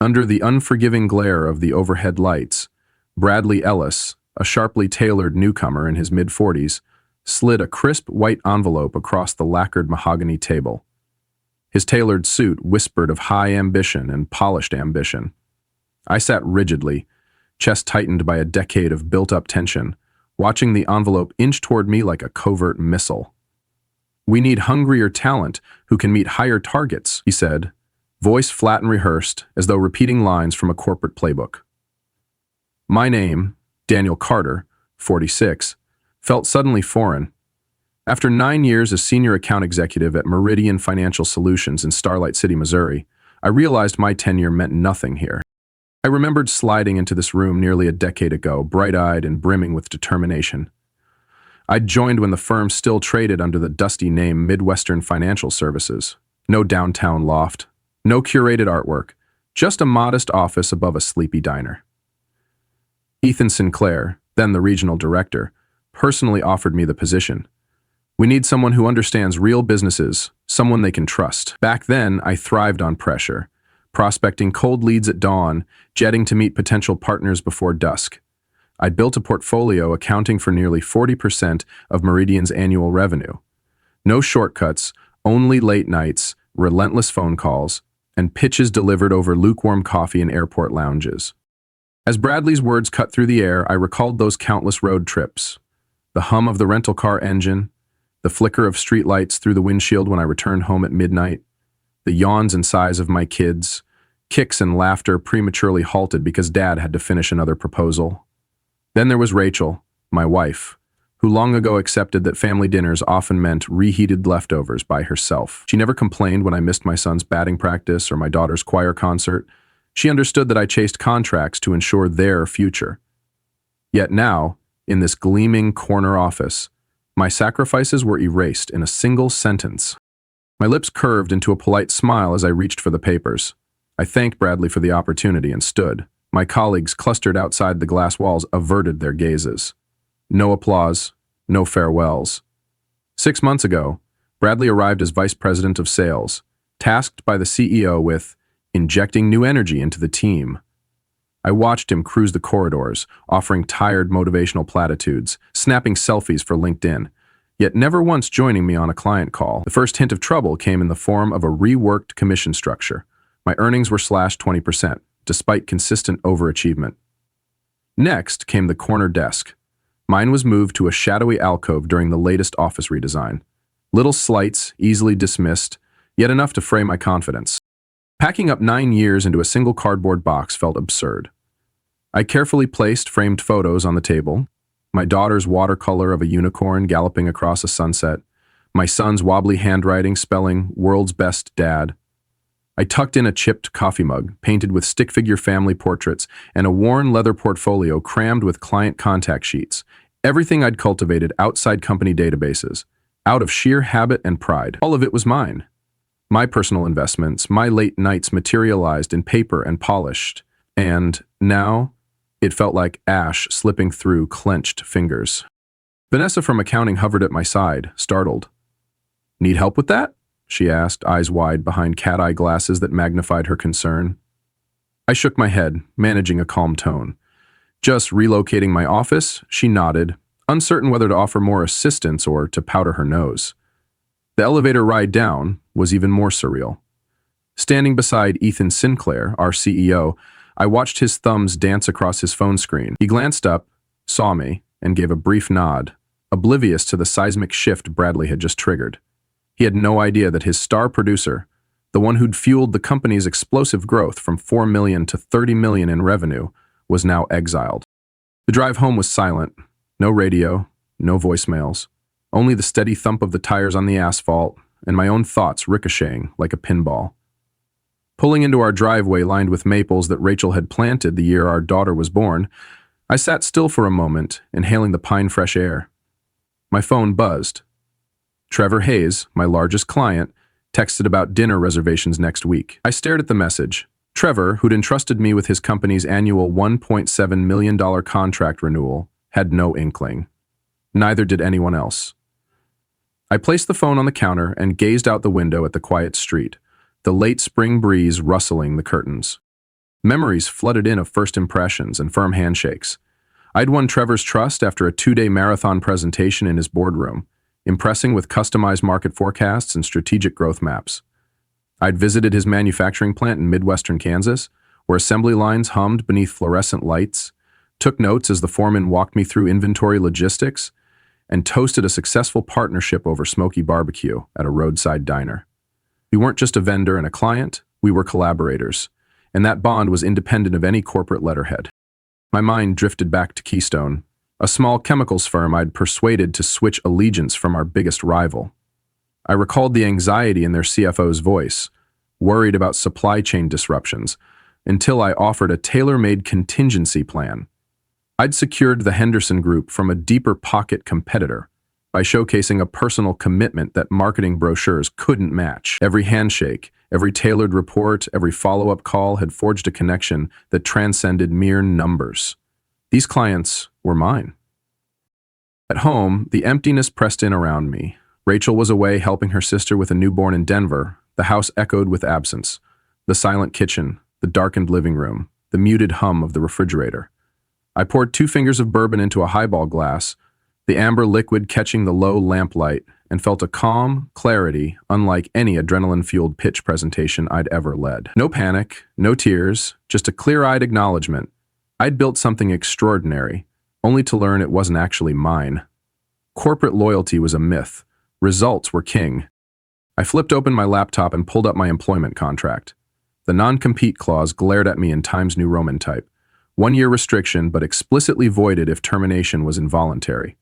Under the unforgiving glare of the overhead lights, Bradley Ellis, a sharply tailored newcomer in his mid-40s, slid a crisp white envelope across the lacquered mahogany table. His tailored suit whispered of high ambition and polished ambition. I sat rigidly, chest tightened by a decade of built-up tension, watching the envelope inch toward me like a covert missile. "We need hungrier talent who can meet higher targets," he said, voice flat and rehearsed, as though repeating lines from a corporate playbook. My name, Daniel Carter, 46, felt suddenly foreign. After 9 years as senior account executive at Meridian Financial Solutions in Starlight City, Missouri, I realized my tenure meant nothing here. I remembered sliding into this room nearly a decade ago, bright-eyed and brimming with determination. I'd joined when the firm still traded under the dusty name Midwestern Financial Services. No downtown loft, no curated artwork, just a modest office above a sleepy diner. Ethan Sinclair, then the regional director, personally offered me the position. "We need someone who understands real businesses, someone they can trust." Back then, I thrived on pressure, prospecting cold leads at dawn, jetting to meet potential partners before dusk. I'd built a portfolio accounting for nearly 40% of Meridian's annual revenue. No shortcuts, only late nights, relentless phone calls, and pitches delivered over lukewarm coffee in airport lounges. As Bradley's words cut through the air, I recalled those countless road trips. The hum of the rental car engine, the flicker of streetlights through the windshield when I returned home at midnight, the yawns and sighs of my kids, kicks and laughter prematurely halted because Dad had to finish another proposal. Then there was Rachel, my wife, who long ago accepted that family dinners often meant reheated leftovers by herself. She never complained when I missed my son's batting practice or my daughter's choir concert. She understood that I chased contracts to ensure their future. Yet now, in this gleaming corner office, my sacrifices were erased in a single sentence. My lips curved into a polite smile as I reached for the papers. I thanked Bradley for the opportunity and stood. My colleagues clustered outside the glass walls averted their gazes. No applause, no farewells. 6 months ago, Bradley arrived as vice president of sales, tasked by the CEO with injecting new energy into the team. I watched him cruise the corridors, offering tired motivational platitudes, snapping selfies for LinkedIn, yet never once joining me on a client call. The first hint of trouble came in the form of a reworked commission structure. My earnings were slashed 20%, despite consistent overachievement. Next came the corner desk. Mine was moved to a shadowy alcove during the latest office redesign. Little slights, easily dismissed, yet enough to fray my confidence. Packing up 9 years into a single cardboard box felt absurd. I carefully placed framed photos on the table, my daughter's watercolor of a unicorn galloping across a sunset, my son's wobbly handwriting spelling "World's Best Dad." I tucked in a chipped coffee mug, painted with stick figure family portraits, and a worn leather portfolio crammed with client contact sheets, everything I'd cultivated outside company databases, out of sheer habit and pride. All of it was mine. My personal investments, my late nights materialized in paper and polished, and now it felt like ash slipping through clenched fingers. Vanessa from accounting hovered at my side, startled. "Need help with that?" she asked, eyes wide behind cat-eye glasses that magnified her concern. I shook my head, managing a calm tone. "Just relocating my office?" She nodded, uncertain whether to offer more assistance or to powder her nose. The elevator ride down was even more surreal. Standing beside Ethan Sinclair, our CEO, I watched his thumbs dance across his phone screen. He glanced up, saw me, and gave a brief nod, oblivious to the seismic shift Bradley had just triggered. He had no idea that his star producer, the one who'd fueled the company's explosive growth from 4 million to 30 million in revenue, was now exiled. The drive home was silent. No radio, no voicemails, only the steady thump of the tires on the asphalt and my own thoughts ricocheting like a pinball. Pulling into our driveway lined with maples that Rachel had planted the year our daughter was born, I sat still for a moment, inhaling the pine fresh air. My phone buzzed. Trevor Hayes, my largest client, texted about dinner reservations next week. I stared at the message. Trevor, who'd entrusted me with his company's annual $1.7 million contract renewal, had no inkling. Neither did anyone else. I placed the phone on the counter and gazed out the window at the quiet street, the late spring breeze rustling the curtains. Memories flooded in of first impressions and firm handshakes. I'd won Trevor's trust after a 2-day marathon presentation in his boardroom, impressing with customized market forecasts and strategic growth maps. I'd visited his manufacturing plant in Midwestern Kansas, where assembly lines hummed beneath fluorescent lights, took notes as the foreman walked me through inventory logistics, and toasted a successful partnership over smoky barbecue at a roadside diner. We weren't just a vendor and a client, we were collaborators, and that bond was independent of any corporate letterhead. My mind drifted back to Keystone, a small chemicals firm I'd persuaded to switch allegiance from our biggest rival. I recalled the anxiety in their CFO's voice, worried about supply chain disruptions, until I offered a tailor-made contingency plan. I'd secured the Henderson Group from a deeper pocket competitor by showcasing a personal commitment that marketing brochures couldn't match. Every handshake, every tailored report, every follow-up call had forged a connection that transcended mere numbers. These clients were mine. At home, the emptiness pressed in around me. Rachel was away helping her sister with a newborn in Denver. The house echoed with absence. The silent kitchen, the darkened living room, the muted hum of the refrigerator. I poured 2 fingers of bourbon into a highball glass, the amber liquid catching the low lamplight, and felt a calm, clarity unlike any adrenaline-fueled pitch presentation I'd ever led. No panic, no tears, just a clear-eyed acknowledgement. I'd built something extraordinary, only to learn it wasn't actually mine. Corporate loyalty was a myth. Results were king. I flipped open my laptop and pulled up my employment contract. The non-compete clause glared at me in Times New Roman type. 1-year restriction, but explicitly voided if termination was involuntary.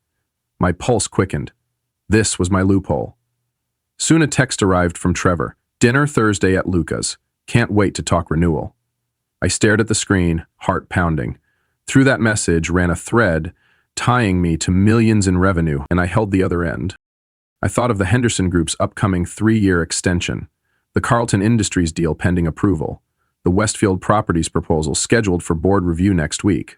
My pulse quickened. This was my loophole. Soon a text arrived from Trevor. Dinner Thursday at Luca's. Can't wait to talk renewal. I stared at the screen, heart pounding. Through that message ran a thread tying me to millions in revenue, and I held the other end. I thought of the Henderson Group's upcoming 3-year extension, the Carlton Industries deal pending approval, the Westfield Properties proposal scheduled for board review next week.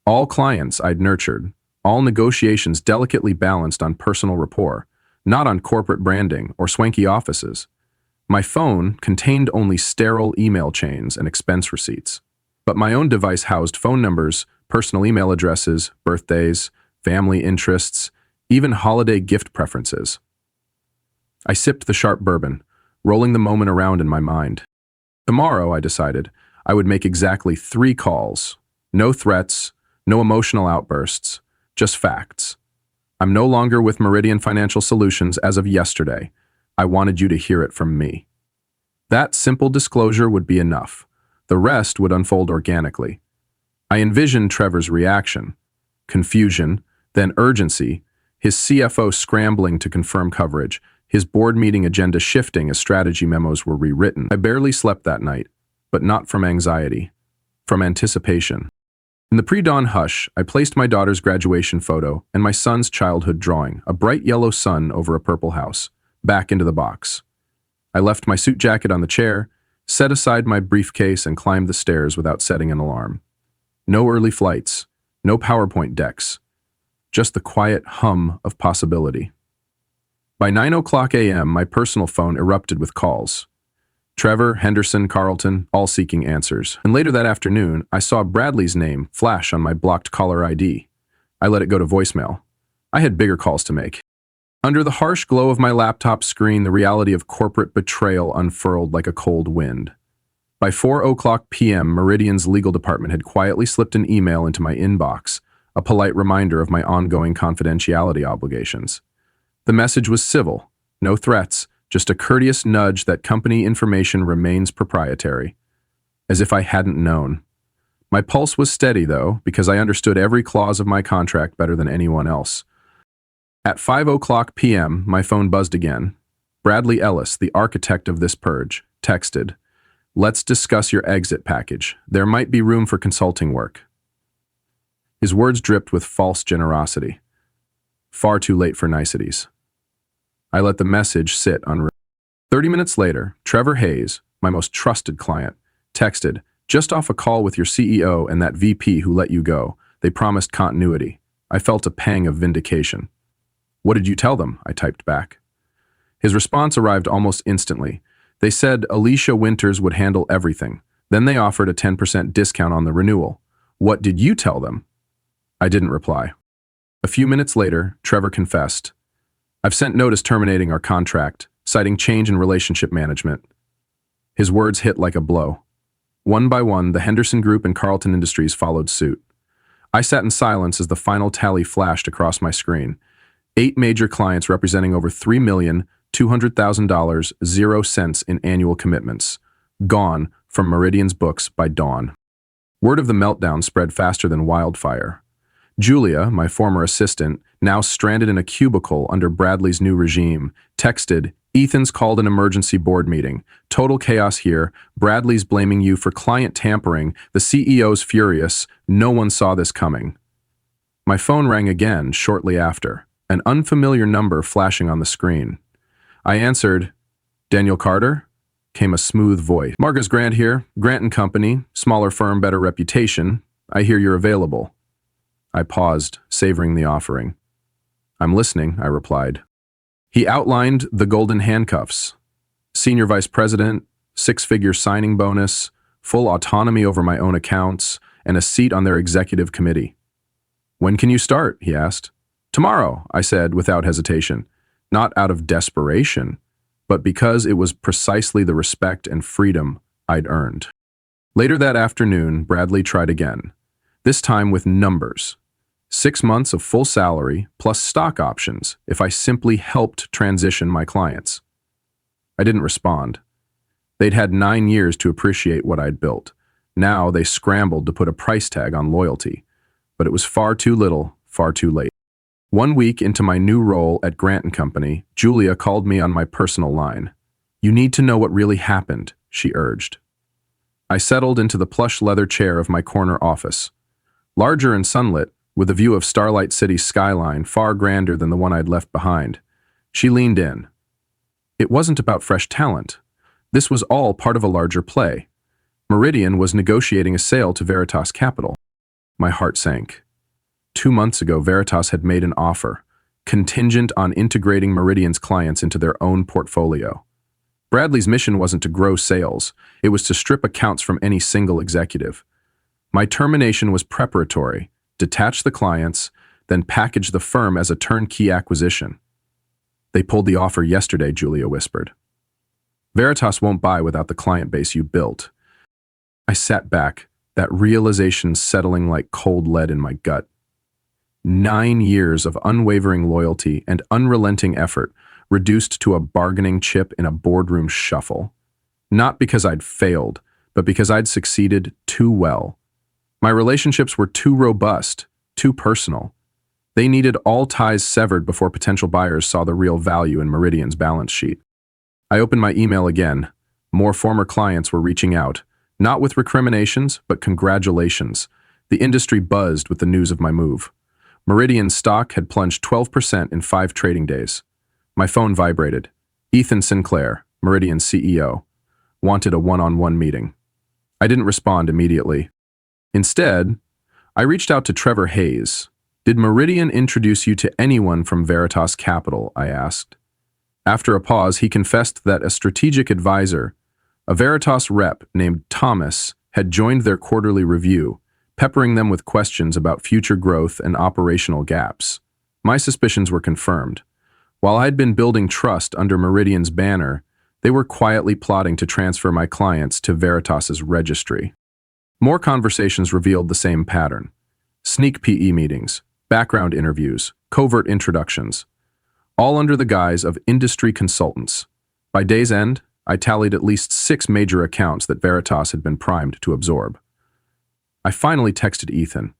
All clients I'd nurtured, all negotiations delicately balanced on personal rapport, not on corporate branding or swanky offices. My phone contained only sterile email chains and expense receipts. But my own device housed phone numbers, personal email addresses, birthdays, family interests, even holiday gift preferences. I sipped the sharp bourbon, rolling the moment around in my mind. Tomorrow, I decided, I would make exactly 3 calls. No threats, no emotional outbursts, just facts. I'm no longer with Meridian Financial Solutions as of yesterday. I wanted you to hear it from me. That simple disclosure would be enough. The rest would unfold organically. I envisioned Trevor's reaction. Confusion, then urgency, his CFO scrambling to confirm coverage, his board meeting agenda shifting as strategy memos were rewritten. I barely slept that night, but not from anxiety, from anticipation. In the pre-dawn hush, I placed my daughter's graduation photo and my son's childhood drawing, a bright yellow sun over a purple house, back into the box. I left my suit jacket on the chair, set aside my briefcase, and climbed the stairs without setting an alarm. No early flights, no PowerPoint decks, just the quiet hum of possibility. By 9:00 a.m., my personal phone erupted with calls. Trevor, Henderson, Carlton, all seeking answers. And later that afternoon, I saw Bradley's name flash on my blocked caller ID. I let it go to voicemail. I had bigger calls to make. Under the harsh glow of my laptop screen, the reality of corporate betrayal unfurled like a cold wind. By 4:00 p.m., Meridian's legal department had quietly slipped an email into my inbox, a polite reminder of my ongoing confidentiality obligations. The message was civil, no threats, just a courteous nudge that company information remains proprietary. As if I hadn't known. My pulse was steady, though, because I understood every clause of my contract better than anyone else. At 5:00 p.m., my phone buzzed again. Bradley Ellis, the architect of this purge, texted, "Let's discuss your exit package. There might be room for consulting work." His words dripped with false generosity. Far too late for niceties. I let the message sit unread. 30 minutes later, Trevor Hayes, my most trusted client, texted, "Just off a call with your CEO and that VP who let you go. They promised continuity." I felt a pang of vindication. "What did you tell them?" I typed back. His response arrived almost instantly. They said Alicia Winters would handle everything. Then they offered a 10% discount on the renewal. What did you tell them? I didn't reply. A few minutes later, Trevor confessed. I've sent notice terminating our contract, citing change in relationship management. His words hit like a blow. One by one, the Henderson Group and Carlton Industries followed suit. I sat in silence as the final tally flashed across my screen. 8 major clients representing over $3,200,000, 0 cents in annual commitments. Gone from Meridian's books by dawn. Word of the meltdown spread faster than wildfire. Julia, my former assistant, now stranded in a cubicle under Bradley's new regime, texted, Ethan's called an emergency board meeting. Total chaos here. Bradley's blaming you for client tampering. The CEO's furious. No one saw this coming. My phone rang again shortly after, an unfamiliar number flashing on the screen. I answered, Daniel Carter? Came a smooth voice. Marcus Grant here, Grant & Company, smaller firm, better reputation. I hear you're available. I paused, savoring the offering. I'm listening, I replied. He outlined the golden handcuffs. Senior vice president, 6-figure signing bonus, full autonomy over my own accounts, and a seat on their executive committee. When can you start? He asked. Tomorrow, I said without hesitation. Not out of desperation, but because it was precisely the respect and freedom I'd earned. Later that afternoon, Bradley tried again, this time with numbers. 6 months of full salary plus stock options if I simply helped transition my clients. I didn't respond. They'd had 9 years to appreciate what I'd built. Now they scrambled to put a price tag on loyalty, but it was far too little, far too late. 1 week into my new role at Grant & Company, Julia called me on my personal line. You need to know what really happened, she urged. I settled into the plush leather chair of my corner office. Larger and sunlit, with a view of Starlight City's skyline far grander than the one I'd left behind. She leaned in. It wasn't about fresh talent. This was all part of a larger play. Meridian was negotiating a sale to Veritas Capital. My heart sank. 2 months ago, Veritas had made an offer, contingent on integrating Meridian's clients into their own portfolio. Bradley's mission wasn't to grow sales. It was to strip accounts from any single executive. My termination was preparatory. Detach the clients, then package the firm as a turnkey acquisition. They pulled the offer yesterday, Julia whispered. Veritas won't buy without the client base you built. I sat back, that realization settling like cold lead in my gut. 9 years of unwavering loyalty and unrelenting effort reduced to a bargaining chip in a boardroom shuffle. Not because I'd failed, but because I'd succeeded too well. My relationships were too robust, too personal. They needed all ties severed before potential buyers saw the real value in Meridian's balance sheet. I opened my email again. More former clients were reaching out, not with recriminations, but congratulations. The industry buzzed with the news of my move. Meridian's stock had plunged 12% in 5 trading days. My phone vibrated. Ethan Sinclair, Meridian's CEO, wanted a one-on-one meeting. I didn't respond immediately. Instead, I reached out to Trevor Hayes. Did Meridian introduce you to anyone from Veritas Capital? I asked. After a pause, he confessed that a strategic advisor, a Veritas rep named Thomas, had joined their quarterly review, peppering them with questions about future growth and operational gaps. My suspicions were confirmed. While I'd been building trust under Meridian's banner, they were quietly plotting to transfer my clients to Veritas's registry. More conversations revealed the same pattern. Sneak PE meetings, background interviews, covert introductions, all under the guise of industry consultants. By day's end, I tallied at least 6 major accounts that Veritas had been primed to absorb. I finally texted Ethan.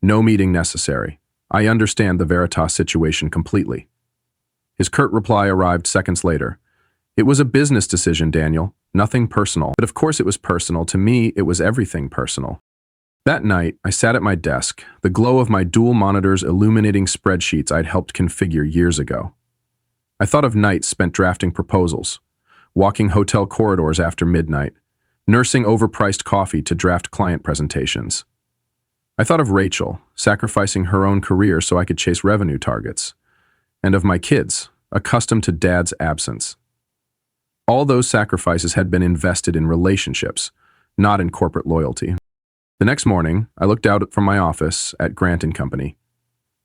No meeting necessary. I understand the Veritas situation completely. His curt reply arrived seconds later. It was a business decision, Daniel. Nothing personal. But of course it was personal. To me, it was everything personal. That night, I sat at my desk, the glow of my dual monitors illuminating spreadsheets I'd helped configure years ago. I thought of nights spent drafting proposals, walking hotel corridors after midnight, nursing overpriced coffee to draft client presentations. I thought of Rachel, sacrificing her own career so I could chase revenue targets, and of my kids, accustomed to Dad's absence. All those sacrifices had been invested in relationships, not in corporate loyalty. The next morning, I looked out from my office at Grant and Company.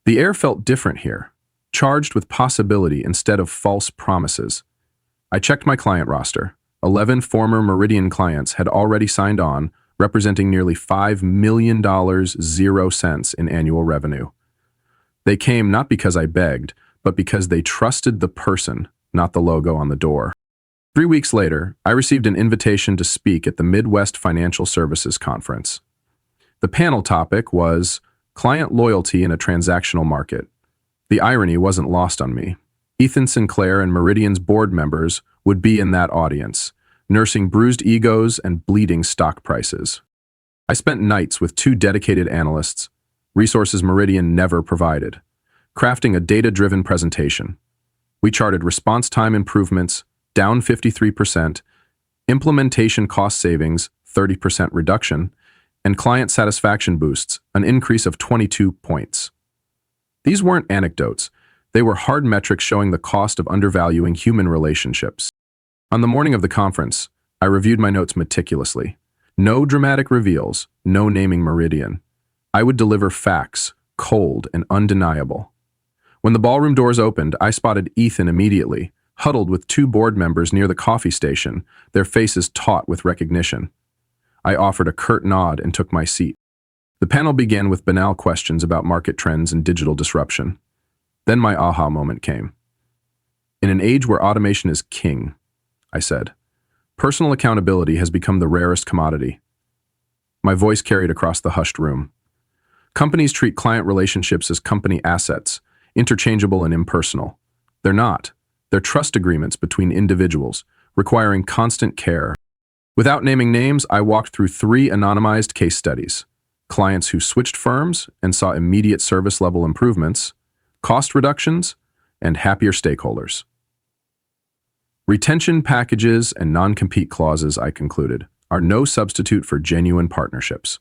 The air felt different here, charged with possibility instead of false promises. I checked my client roster. 11 former Meridian clients had already signed on, representing nearly $5 million, 0 cents in annual revenue. They came not because I begged, but because they trusted the person, not the logo on the door. 3 weeks later, I received an invitation to speak at the Midwest Financial Services Conference. The panel topic was Client Loyalty in a Transactional Market. The irony wasn't lost on me. Ethan Sinclair and Meridian's board members would be in that audience, nursing bruised egos and bleeding stock prices. I spent nights with 2 dedicated analysts, resources Meridian never provided, crafting a data-driven presentation. We charted response time improvements, down 53%, implementation cost savings, 30% reduction, and client satisfaction boosts, an increase of 22 points. These weren't anecdotes. They were hard metrics showing the cost of undervaluing human relationships. On the morning of the conference, I reviewed my notes meticulously. No dramatic reveals, no naming Meridian. I would deliver facts, cold and undeniable. When the ballroom doors opened, I spotted Ethan immediately, huddled with 2 board members near the coffee station, their faces taut with recognition. I offered a curt nod and took my seat. The panel began with banal questions about market trends and digital disruption. Then my aha moment came. In an age where automation is king, I said, personal accountability has become the rarest commodity. My voice carried across the hushed room. Companies treat client relationships as company assets, interchangeable and impersonal. They're not. They're trust agreements between individuals, requiring constant care. Without naming names, I walked through 3 anonymized case studies. Clients who switched firms and saw immediate service level improvements, cost reductions, and happier stakeholders. Retention packages and non-compete clauses, I concluded, are no substitute for genuine partnerships.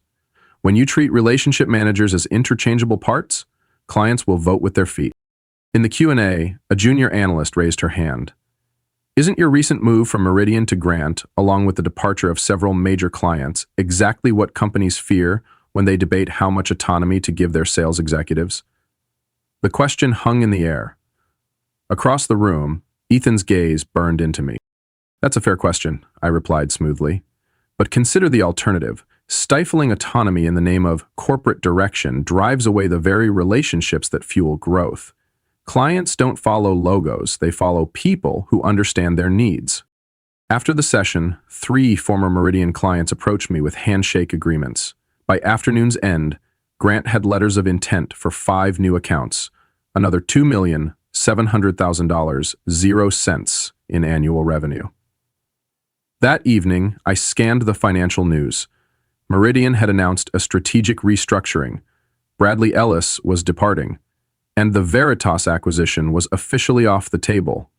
When you treat relationship managers as interchangeable parts, clients will vote with their feet. In the Q&A, a junior analyst raised her hand. Isn't your recent move from Meridian to Grant, along with the departure of several major clients, exactly what companies fear when they debate how much autonomy to give their sales executives? The question hung in the air. Across the room, Ethan's gaze burned into me. That's a fair question, I replied smoothly. But consider the alternative. Stifling autonomy in the name of corporate direction drives away the very relationships that fuel growth. Clients don't follow logos, they follow people who understand their needs. After the session, 3 former Meridian clients approached me with handshake agreements. By afternoon's end, Grant had letters of intent for 5 new accounts, another $2,700,000, 0 cents in annual revenue. That evening, I scanned the financial news. Meridian had announced a strategic restructuring. Bradley Ellis was departing, and the Veritas acquisition was officially off the table.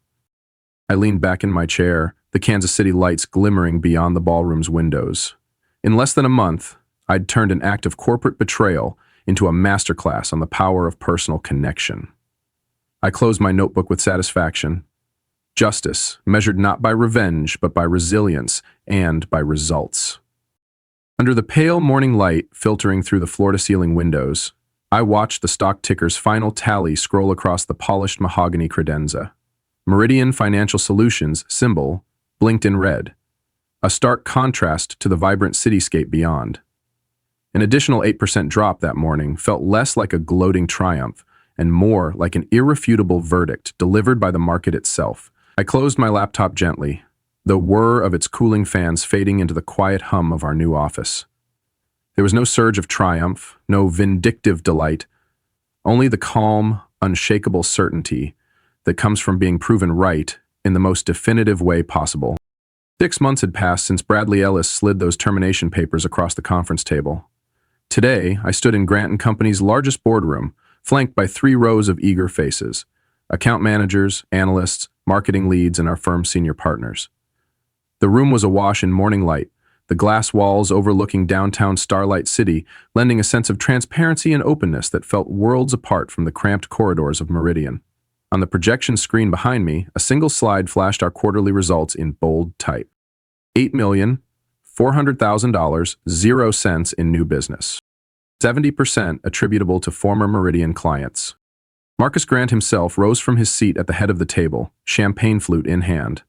I leaned back in my chair, the Kansas City lights glimmering beyond the ballroom's windows. In less than a month, I'd turned an act of corporate betrayal into a masterclass on the power of personal connection. I closed my notebook with satisfaction. Justice, measured not by revenge, but by resilience and by results. Under the pale morning light filtering through the floor-to-ceiling windows, I watched the stock ticker's final tally scroll across the polished mahogany credenza. Meridian Financial Solutions symbol blinked in red, a stark contrast to the vibrant cityscape beyond. An additional 8% drop that morning felt less like a gloating triumph and more like an irrefutable verdict delivered by the market itself. I closed my laptop gently, the whir of its cooling fans fading into the quiet hum of our new office. There was no surge of triumph, no vindictive delight, only the calm, unshakable certainty that comes from being proven right in the most definitive way possible. 6 months had passed since Bradley Ellis slid those termination papers across the conference table. Today, I stood in Grant & Company's largest boardroom, flanked by 3 rows of eager faces, account managers, analysts, marketing leads, and our firm's senior partners. The room was awash in morning light, the glass walls overlooking downtown Starlight City, lending a sense of transparency and openness that felt worlds apart from the cramped corridors of Meridian. On the projection screen behind me, a single slide flashed our quarterly results in bold type. $8,400,000 $400,000, 0 cents in new business. 70% attributable to former Meridian clients. Marcus Grant himself rose from his seat at the head of the table, champagne flute in hand.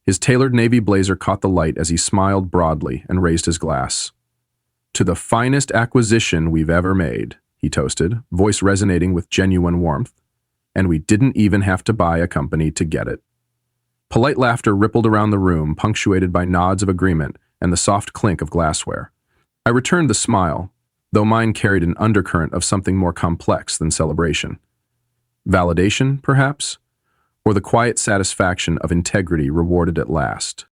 His tailored navy blazer caught the light as he smiled broadly and raised his glass. "To the finest acquisition we've ever made," he toasted, voice resonating with genuine warmth. "And we didn't even have to buy a company to get it." Polite laughter rippled around the room, punctuated by nods of agreement and the soft clink of glassware. I returned the smile, though mine carried an undercurrent of something more complex than celebration. Validation, perhaps? Or the quiet satisfaction of integrity rewarded at last.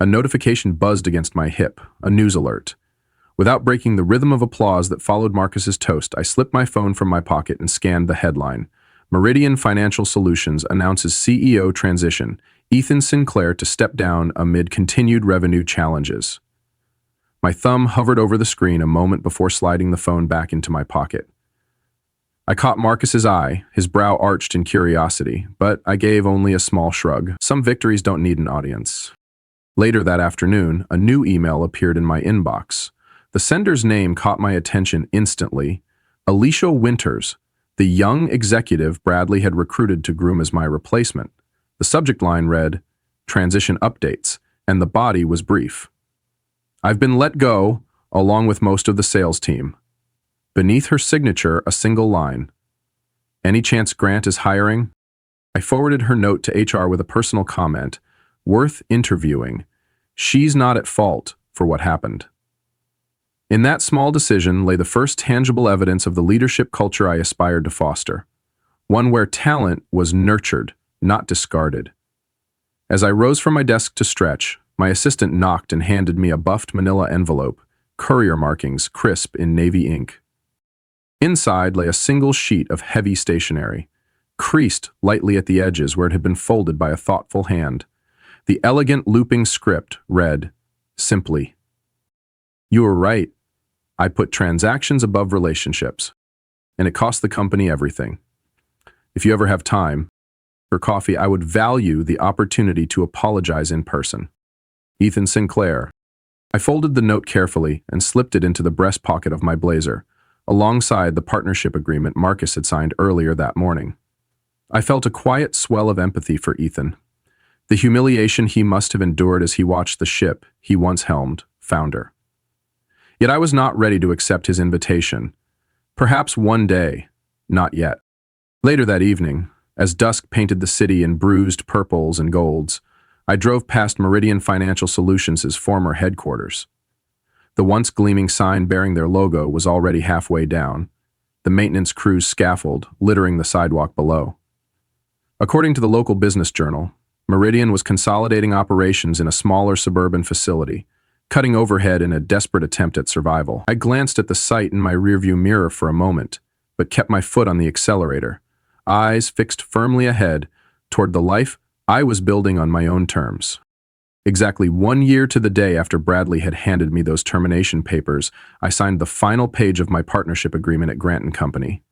A notification buzzed against my hip, a news alert. Without breaking the rhythm of applause that followed Marcus's toast, I slipped my phone from my pocket and scanned the headline. Meridian Financial Solutions announces CEO transition, Ethan Sinclair to step down amid continued revenue challenges. My thumb hovered over the screen a moment before sliding the phone back into my pocket. I caught Marcus's eye, his brow arched in curiosity, but I gave only a small shrug. Some victories don't need an audience. Later that afternoon, a new email appeared in my inbox. The sender's name caught my attention instantly. Alicia Winters, the young executive Bradley had recruited to groom as my replacement. The subject line read, "Transition updates," and the body was brief. "I've been let go, along with most of the sales team." Beneath her signature, a single line. "Any chance Grant is hiring?" I forwarded her note to HR with a personal comment. "Worth interviewing. She's not at fault for what happened." In that small decision lay the first tangible evidence of the leadership culture I aspired to foster. One where talent was nurtured, not discarded. As I rose from my desk to stretch, my assistant knocked and handed me a buffed manila envelope, courier markings crisp in navy ink. Inside lay a single sheet of heavy stationery, creased lightly at the edges where it had been folded by a thoughtful hand. The elegant looping script read, simply, "You were right. I put transactions above relationships, and it cost the company everything. If you ever have time for coffee, I would value the opportunity to apologize in person. Ethan Sinclair." I folded the note carefully and slipped it into the breast pocket of my blazer, alongside the partnership agreement Marcus had signed earlier that morning. I felt a quiet swell of empathy for Ethan. The humiliation he must have endured as he watched the ship he once helmed founder. Yet I was not ready to accept his invitation. Perhaps one day, not yet. Later that evening, as dusk painted the city in bruised purples and golds, I drove past Meridian Financial Solutions' former headquarters. The once gleaming sign bearing their logo was already halfway down, the maintenance crew's scaffold littering the sidewalk below. According to the local business journal, Meridian was consolidating operations in a smaller suburban facility, cutting overhead in a desperate attempt at survival. I glanced at the sight in my rearview mirror for a moment, but kept my foot on the accelerator, eyes fixed firmly ahead toward the life I was building on my own terms. Exactly 1 year to the day after Bradley had handed me those termination papers, I signed the final page of my partnership agreement at Grant & Company.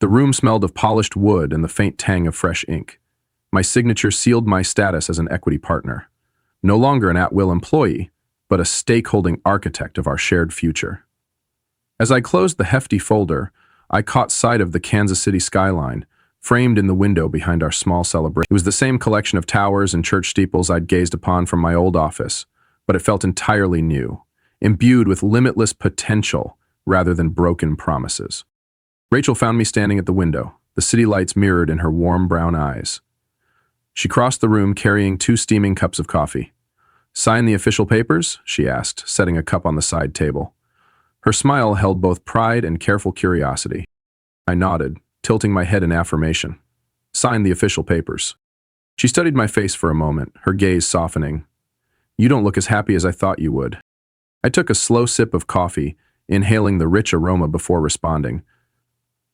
The room smelled of polished wood and the faint tang of fresh ink. My signature sealed my status as an equity partner. No longer an at-will employee, but a stakeholding architect of our shared future. As I closed the hefty folder, I caught sight of the Kansas City skyline, framed in the window behind our small celebration. It was the same collection of towers and church steeples I'd gazed upon from my old office, but it felt entirely new, imbued with limitless potential rather than broken promises. Rachel found me standing at the window, the city lights mirrored in her warm brown eyes. She crossed the room carrying 2 steaming cups of coffee. "Sign the official papers?" she asked, setting a cup on the side table. Her smile held both pride and careful curiosity. I nodded, tilting my head in affirmation. "Sign the official papers." She studied my face for a moment, her gaze softening. "You don't look as happy as I thought you would." I took a slow sip of coffee, inhaling the rich aroma before responding.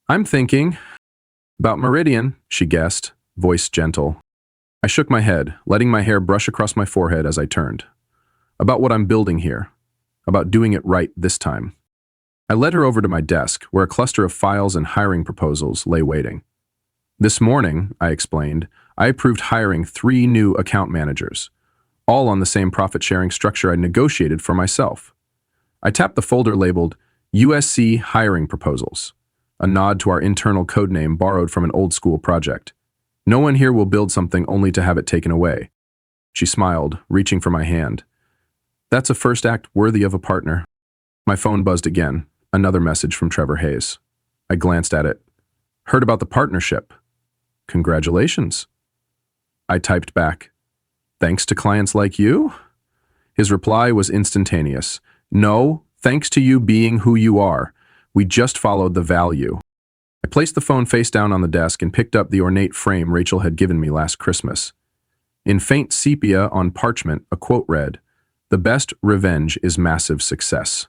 "I'm thinking about Meridian," she guessed, voice gentle. I shook my head, letting my hair brush across my forehead as I turned. "About what I'm building here. About doing it right this time." I led her over to my desk, where a cluster of files and hiring proposals lay waiting. "This morning," I explained, "I approved hiring 3 new account managers. all on the same profit-sharing structure I negotiated for myself. I tapped the folder labeled USC Hiring Proposals, a nod to our internal codename borrowed from an old-school project. No one here will build something only to have it taken away. She smiled, reaching for my hand. That's a first act worthy of a partner. My phone buzzed again, another message from Trevor Hayes. I glanced at it. Heard about the partnership. Congratulations. I typed back. Thanks to clients like you? His reply was instantaneous. No, thanks to you being who you are. We just followed the value. I placed the phone face down on the desk and picked up the ornate frame Rachel had given me last Christmas. In faint sepia on parchment, a quote read, "The best revenge is massive success."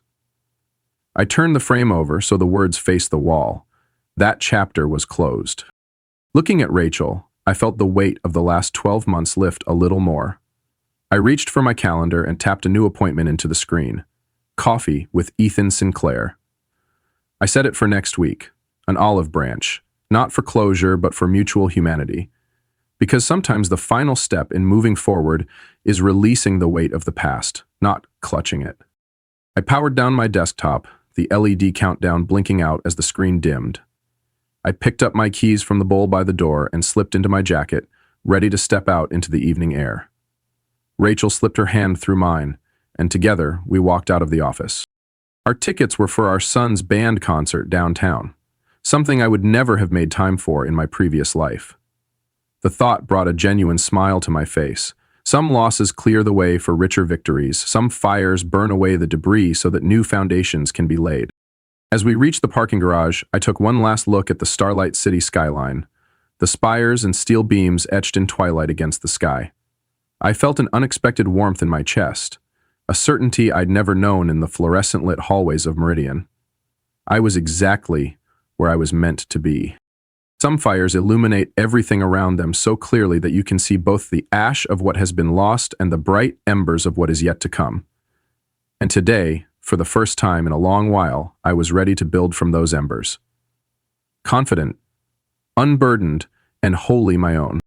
I turned the frame over so the words faced the wall. That chapter was closed. Looking at Rachel, I felt the weight of the last 12 months lift a little more. I reached for my calendar and tapped a new appointment into the screen. Coffee with Ethan Sinclair. I set it for next week, an olive branch, not for closure but for mutual humanity. Because sometimes the final step in moving forward is releasing the weight of the past, not clutching it. I powered down my desktop, the LED countdown blinking out as the screen dimmed. I picked up my keys from the bowl by the door and slipped into my jacket, ready to step out into the evening air. Rachel slipped her hand through mine, and together we walked out of the office. Our tickets were for our son's band concert downtown, something I would never have made time for in my previous life. The thought brought a genuine smile to my face. Some losses clear the way for richer victories, some fires burn away the debris so that new foundations can be laid. As we reached the parking garage, I took one last look at the Starlight City skyline, the spires and steel beams etched in twilight against the sky. I felt an unexpected warmth in my chest, a certainty I'd never known in the fluorescent-lit hallways of Meridian. I was exactly where I was meant to be. Some fires illuminate everything around them so clearly that you can see both the ash of what has been lost and the bright embers of what is yet to come. And today, for the first time in a long while, I was ready to build from those embers. Confident, unburdened, and wholly my own.